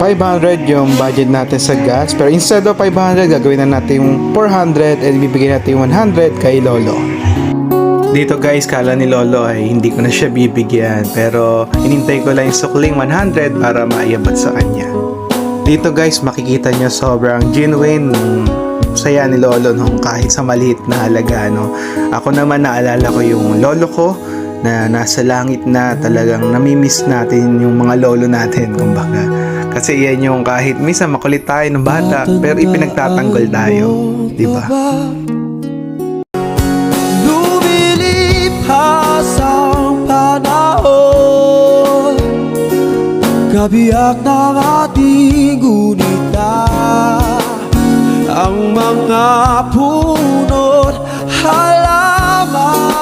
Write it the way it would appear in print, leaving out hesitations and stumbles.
500 yung budget natin sa gas. Pero instead of 500, gagawin na natin yung 400 and bibigyan natin yung 100 kay Lolo. Dito guys, kala ni Lolo ay hindi ko na siya bibigyan. Pero inintay ko lang yung sukling 100 para maiabot sa kanya. Dito guys, makikita nyo sobrang genuine saya ni Lolo nung kahit sa maliit na halaga. No? Ako naman naalala ko yung lolo ko na nasa langit na, talagang namimiss natin yung mga lolo natin kumbaga. Kasi yan yung kahit minsan makulit tayo ng bata pero ipinagtatanggol tayo, di ba? Lumilipas ang panahon, kabiyak ng ating gunita, ang mga puno't halaman